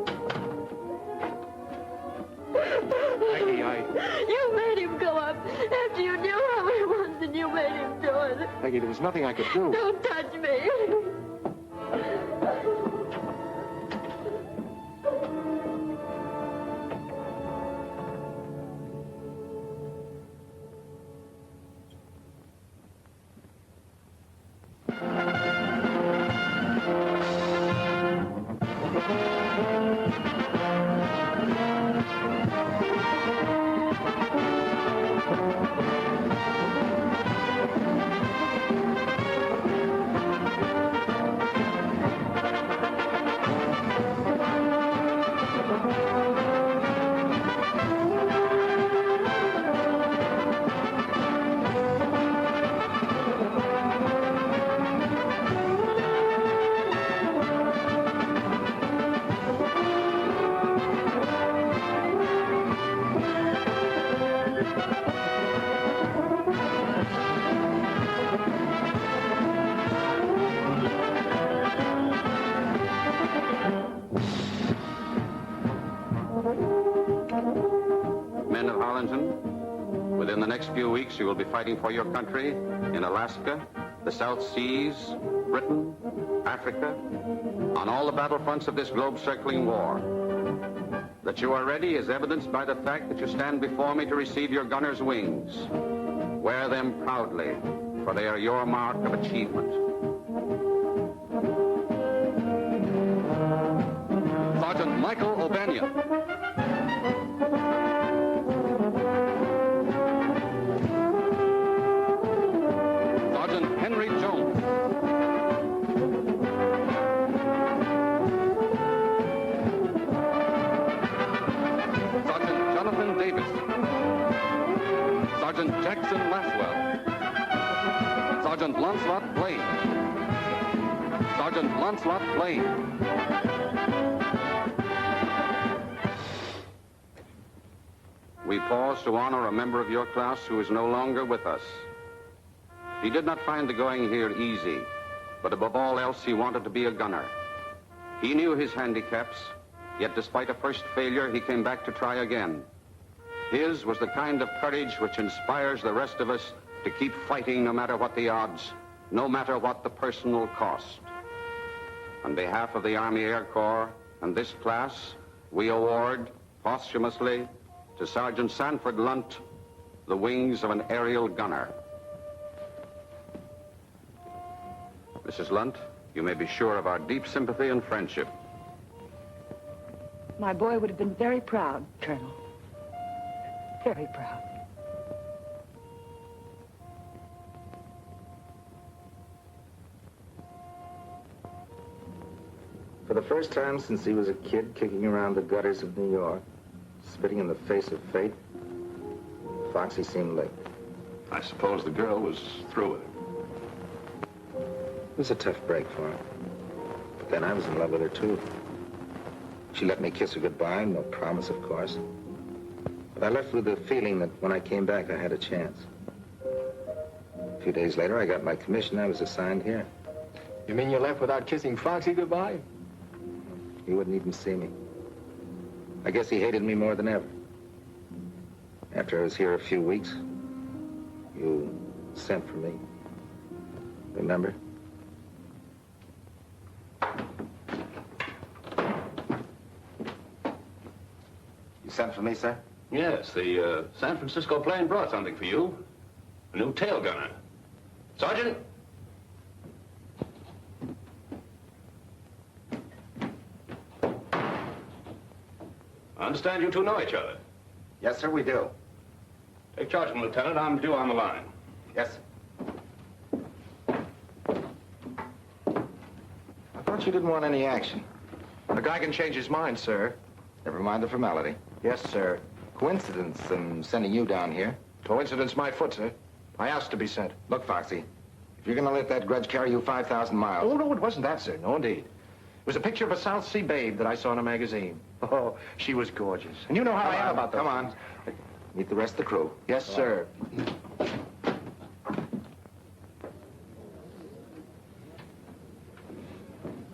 Maggie, You made him go up after you knew how he was and you made him do it. Maggie, there was nothing I could do. Don't touch me. class, you will be fighting for your country in Alaska, the South Seas, Britain, Africa, on all the battlefronts of this globe-circling war. That you are ready is evidenced by the fact that you stand before me to receive your gunner's wings. Wear them proudly, for they are your mark of achievement. Sergeant Michael O'Banion. Sergeant Henry Jones. Sergeant Jonathan Davis. Sergeant Jackson Laswell. Sergeant Lancelot Blaine. Sergeant Lancelot Blaine. We pause to honor a member of your class who is no longer with us. He did not find the going here easy, but above all else, he wanted to be a gunner. He knew his handicaps, yet despite a first failure, he came back to try again. His was the kind of courage which inspires the rest of us to keep fighting no matter what the odds, no matter what the personal cost. On behalf of the Army Air Corps and this class, we award posthumously to Sergeant Sanford Lunt the wings of an aerial gunner. Mrs. Lunt, you may be sure of our deep sympathy and friendship. My boy would have been very proud, Colonel. Very proud. For the first time since he was a kid kicking around the gutters of New York, spitting in the face of fate, Foxy seemed licked. I suppose the girl was through with him. It was a tough break for her. But then I was in love with her, too. She let me kiss her goodbye, no promise, of course. But I left with the feeling that when I came back, I had a chance. A few days later, I got my commission. I was assigned here. You mean you left without kissing Foxy goodbye? He wouldn't even see me. I guess he hated me more than ever. After I was here a few weeks, you sent for me. Remember? You sent for me, sir? Yes, the San Francisco plane brought something for you. A new tail gunner. Sergeant? I understand you two know each other. Yes, sir, we do. Take charge of him, Lieutenant. I'm due on the line. Yes. I thought you didn't want any action. The guy can change his mind, sir. Never mind the formality. Yes, sir. Coincidence in sending you down here. Coincidence my foot, sir. I asked to be sent. Look, Foxy, if you're going to let that grudge carry you 5,000 miles... Oh, no, it wasn't that, sir. No, indeed. It was a picture of a South Sea babe that I saw in a magazine. Oh, she was gorgeous. And you know how I am about those. Come on. Meet the rest of the crew. Yes, sir.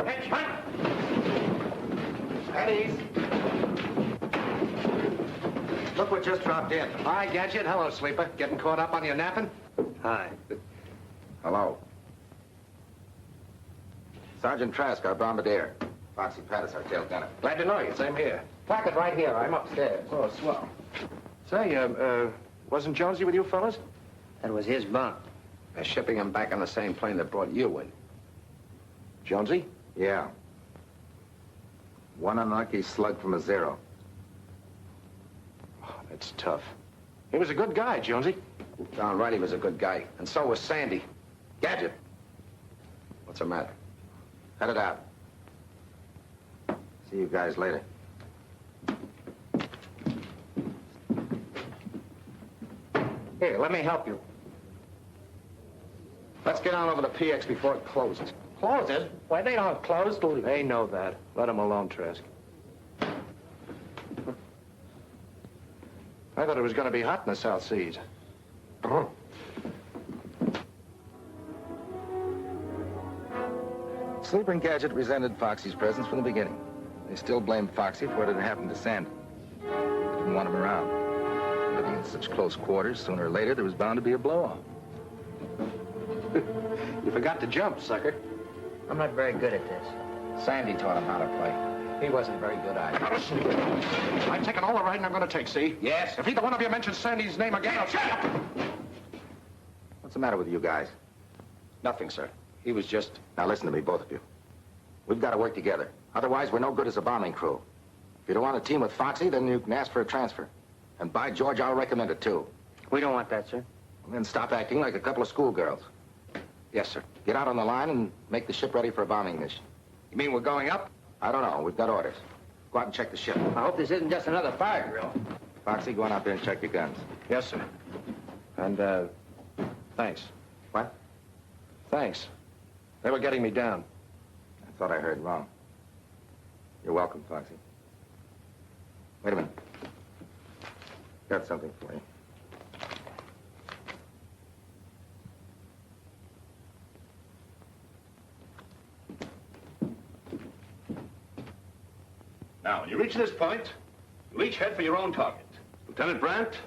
Hey, Chuck! At ease. Look what just dropped in. Hi, Gadget. Hello, Sleeper. Getting caught up on your napping? Hi. Hello. Sergeant Trask, our bombardier. Foxy Pattis, our tail gunner. Glad to know you. Same here. Placard right here. I'm upstairs. Oh, swell. Say, wasn't Jonesy with you fellas? That was his bunk. They're shipping him back on the same plane that brought you in. Jonesy? Yeah. One unlucky slug from a zero. Oh, that's tough. He was a good guy, Jonesy. Darn right he was a good guy. And so was Sandy. Gadget. What's the matter? Headed out. See you guys later. Here, let me help you. Let's get on over to PX before it closes. Closes? Why, they don't close till... They know that. Let them alone, Trask. I thought it was going to be hot in the South Seas. Sleeper and Gadget resented Foxy's presence from the beginning. They still blamed Foxy for what had happened to Sandy. They didn't want him around. Living in such close quarters, sooner or later there was bound to be a blow-off. You forgot to jump, sucker. I'm not very good at this. Sandy taught him how to play. He wasn't very good either. I'm taking all the riding I'm going to take, see? Yes? If either one of you mentions Sandy's name again, I'll... Shut up! What's the matter with you guys? Nothing, sir. He was just... Now listen to me, both of you. We've got to work together. Otherwise, we're no good as a bombing crew. If you don't want a team with Foxy, then you can ask for a transfer. And by George, I'll recommend it, too. We don't want that, sir. And then stop acting like a couple of schoolgirls. Yes, sir. Get out on the line and make the ship ready for a bombing mission. You mean we're going up? I don't know. We've got orders. Go out and check the ship. I hope this isn't just another fire drill. Foxy, go on out there and check your guns. Yes, sir. And, thanks. What? Thanks. They were getting me down. I thought I heard wrong. You're welcome, Foxy. Wait a minute. Got something for you. Now, when you reach this point, you'll each head for your own target. Lieutenant Brandt,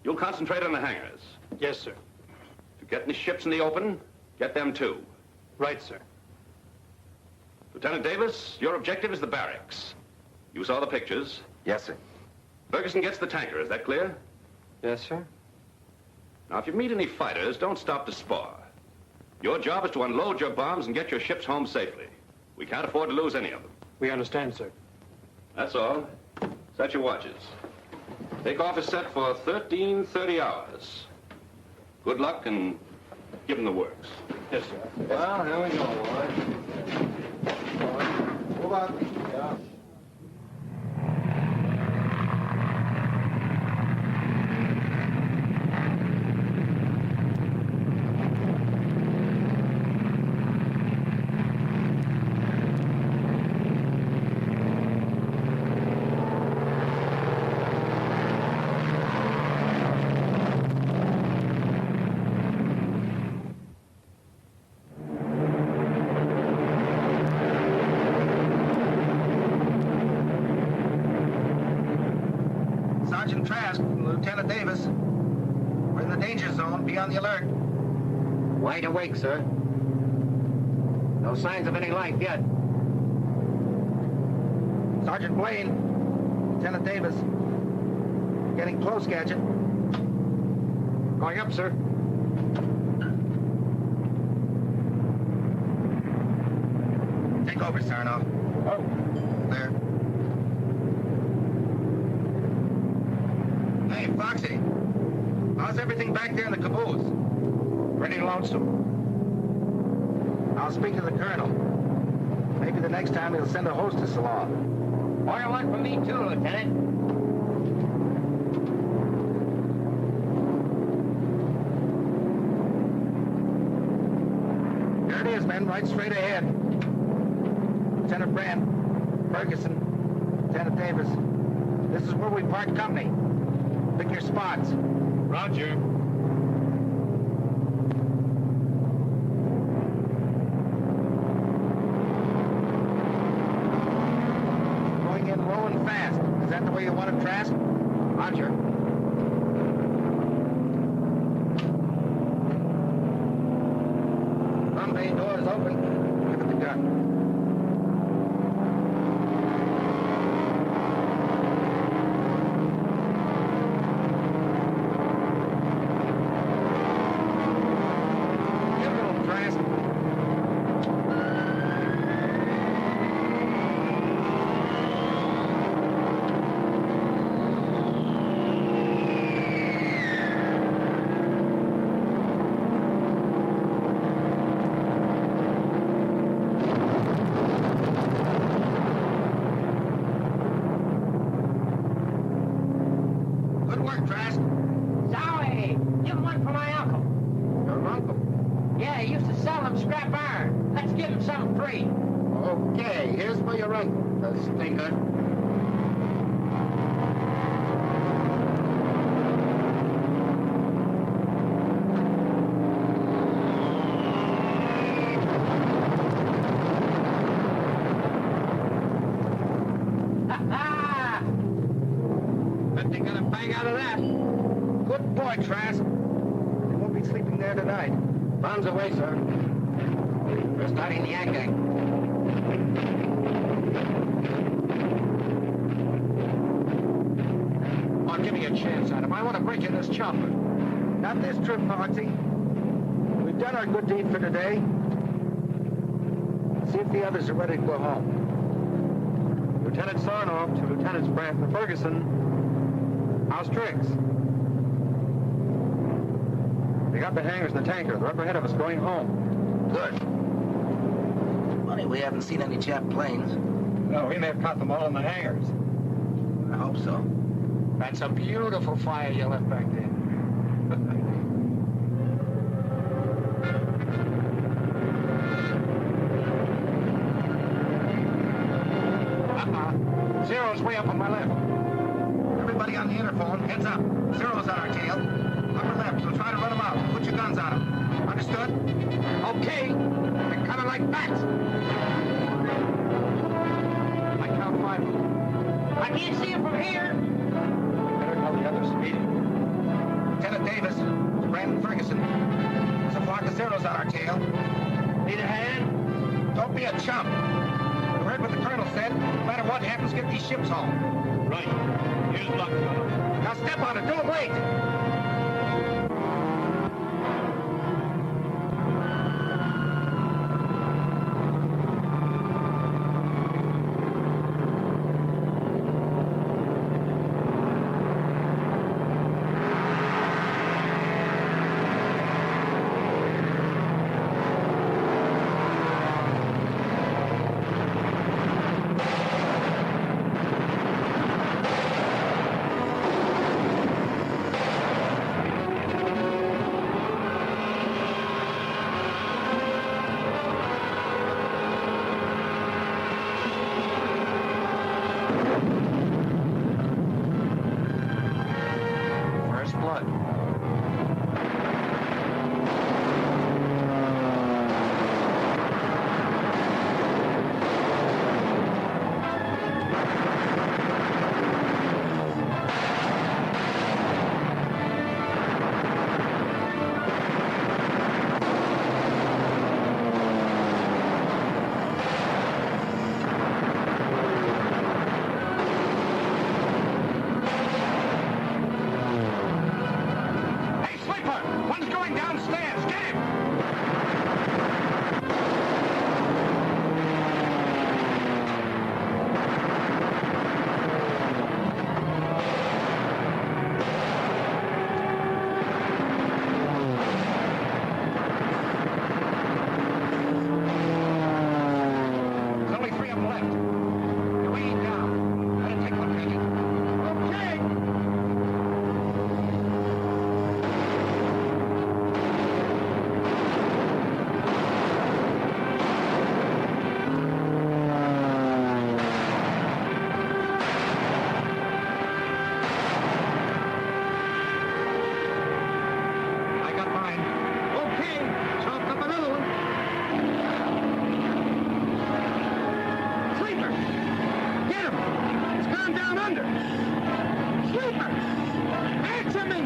you'll concentrate on the hangars. Yes, sir. If you get any ships in the open, get them too. Right, sir. Lieutenant Davis, your objective is the barracks. You saw the pictures. Yes, sir. Ferguson gets the tanker, is that clear? Yes, sir. Now, if you meet any fighters, don't stop to spar. Your job is to unload your bombs and get your ships home safely. We can't afford to lose any of them. We understand, sir. That's all. Set your watches. Takeoff is set for 13:30 hours. Good luck and give them the works. Yes, sir. Well, here we go, boys. Move up. Yeah. Sergeant Trask, Lieutenant Davis. We're in the danger zone. Be on the alert. Wide awake, sir. No signs of any life yet. Sergeant Blaine, Lieutenant Davis. Getting close, Gadget. Going up, sir. Take over, Sarnoff. Oh. There. Hey, Foxy. How's everything back there in the caboose? Pretty lonesome. I'll speak to the colonel. Maybe the next time he'll send a hostess along. Order one for me, too, Lieutenant. Here it is, men, right straight ahead. Lieutenant Brandt, Ferguson, Lieutenant Davis. This is where we part company. Pick your spots. Roger. Going in low and fast. Is that the way you want it, Trask? Roger. Front bay door is open. Give it the gun. Give it a little, Trask. Good work, Trask. Zowie! Give him one for my uncle. Your uncle. Yeah, he used to sell them scrap iron. Let's give him some free. Okay, here's for your uncle, the stinker. Ha ha! Bet they got a bang out of that. right, Trask. They won't be sleeping there tonight. Bombs away, sir. We're starting the yanking. Oh, give me a chance, Adam. I want to break in this chopper. Not this trip, Foxy. We've done our good deed for today. See if the others are ready to go home. Lieutenant Sarnoff to Lieutenants Brandt and Ferguson. How's tricks? They got the hangars and the tanker. They're up ahead of us going home. Good. Funny, we haven't seen any Jap planes. No, we may have caught them all in the hangars. I hope so. That's a beautiful fire you left back there. Zero's way up on my left. Everybody on the interphone, heads up. Zero's on our tail. Upper left, so try to run them out. Put your guns on them. Understood? Okay. They're coming like bats. I count 5 of them. I can't see them from here. Better tell the others speeding. Lieutenant Davis, it's Brandon Ferguson. There's a flock of Zeros on our tail. Need a hand? Don't be a chump. You heard what the colonel said. No matter what happens, get these ships home. Right. Here's luck, fellow. Now step on it. Don't wait. First blood. Hey, Sleeper! One's going downstairs. Get him! There's only 3 of them left. They're weighing down. Let him take one, Peggy. Okay. I got mine. Okay. Chop up another one. Sleeper! Get him! It's gone down under! Sleeper! Answer me!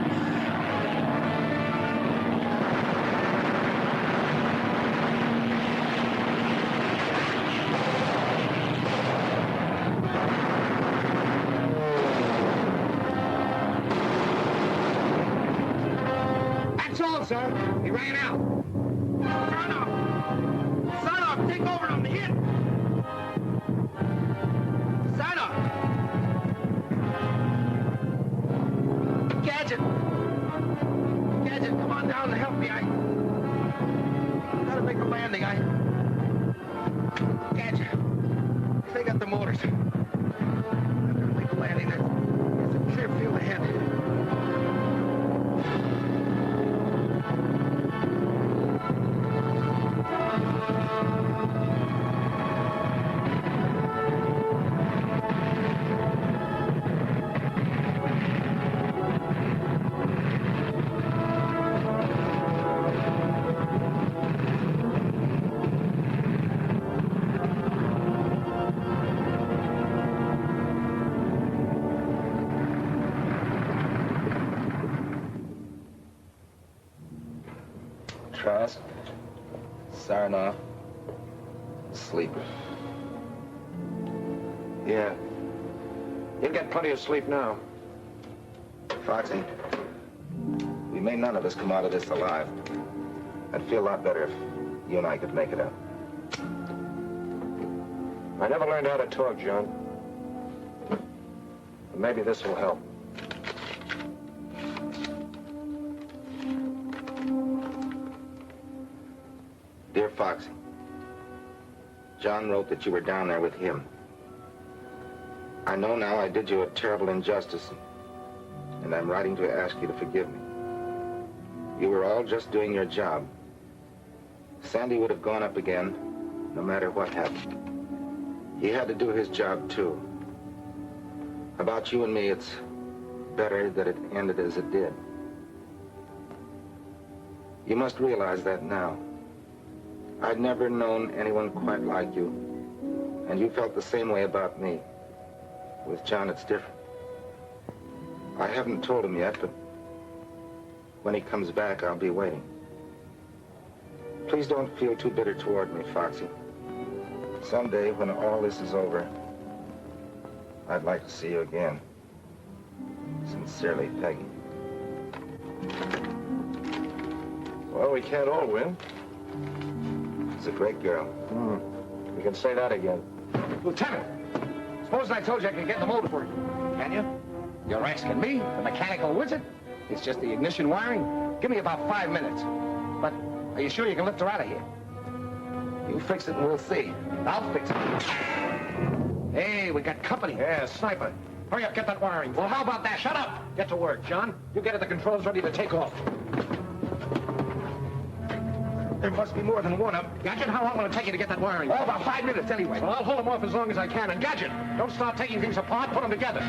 That's all, sir. He ran out. Sarnoff! Sarnoff, take over on the hit! Sarnoff! Gadget! Gadget, come on down and help me. I gotta make a landing. Gadget, they got the motors. I'm gonna make a landing. There's a clear field ahead. Sarnoff. Sleeper. Yeah. You'll get plenty of sleep now. Foxy, we may none of us come out of this alive. I'd feel a lot better if you and I could make it out. I never learned how to talk, John. But maybe this will help. Dear Foxy, John wrote that you were down there with him. I know now I did you a terrible injustice, and I'm writing to ask you to forgive me. You were all just doing your job. Sandy would have gone up again, no matter what happened. He had to do his job, too. About you and me, it's better that it ended as it did. You must realize that now. I'd never known anyone quite like you, and you felt the same way about me. With John, it's different. I haven't told him yet, but when he comes back, I'll be waiting. Please don't feel too bitter toward me, Foxy. Someday, when all this is over, I'd like to see you again. Sincerely, Peggy. Well, we can't all win. She's a great girl. We can say that again. Lieutenant, suppose I told you I could get the motor for you. Can you? You're asking me, the mechanical wizard? It's just the ignition wiring. Give me about 5 minutes. But are you sure you can lift her out of here? You fix it and we'll see. I'll fix it. Hey, we got company. Yeah, sniper. Hurry up, get that wiring. Well, how about that? Shut up! Get to work, John. You get at the controls ready to take off. There must be more than one up. Gadget, how long will it take you to get that wiring? Oh, about 5 minutes anyway. Well, I'll hold them off as long as I can. And Gadget, don't start taking things apart. Put them together.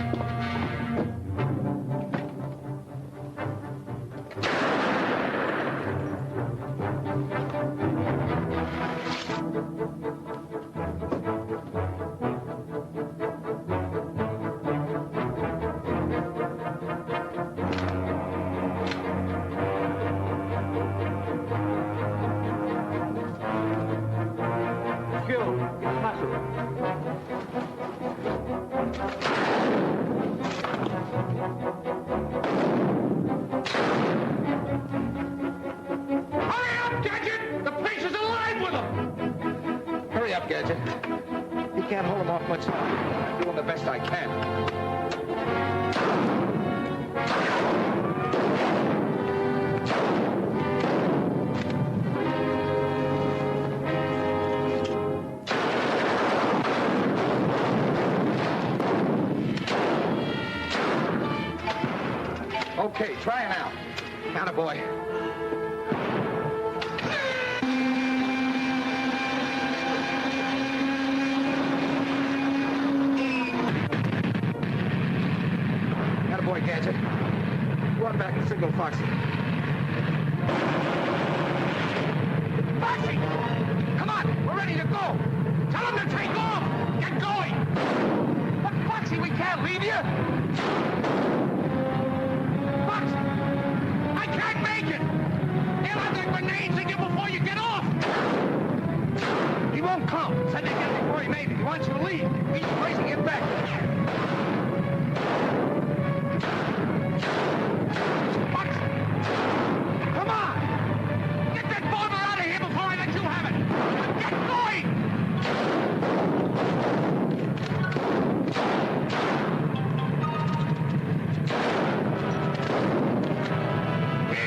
Gadget. You can't hold them off much longer. I'm doing the best I can. Okay, try it now. Atta boy. Boy, Gadget. Run back and signal Foxy. Foxy! Come on! We're ready to go! Tell him to take off! Get going! But Foxy, we can't leave you! Foxy! I can't make it! They'll have their grenades in you before you get off! He won't come. Said they get before he made it. He wants you to leave. He's placing it back. Come on! Get that bomber out of here before I let you have it! Get going!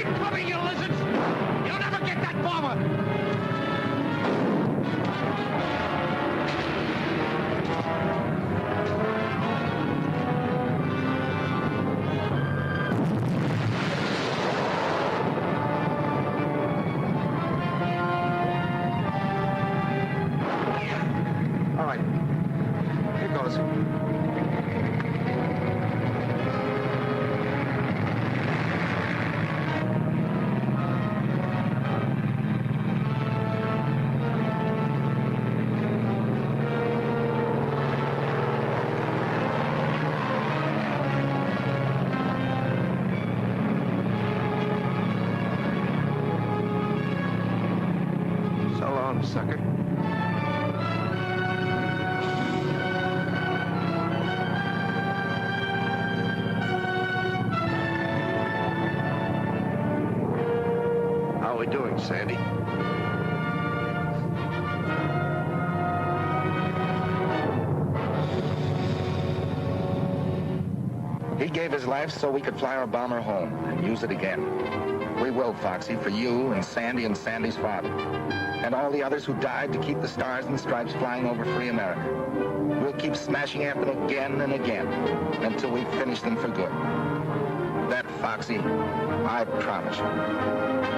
Incoming, you lizards! You'll never get that bomber! doing, Sandy? He gave his life so we could fly our bomber home and use it again. We will, Foxy, for you and Sandy's father. And all the others who died to keep the stars and stripes flying over free America. We'll keep smashing at them again and again until we finish them for good. That, Foxy, I promise you.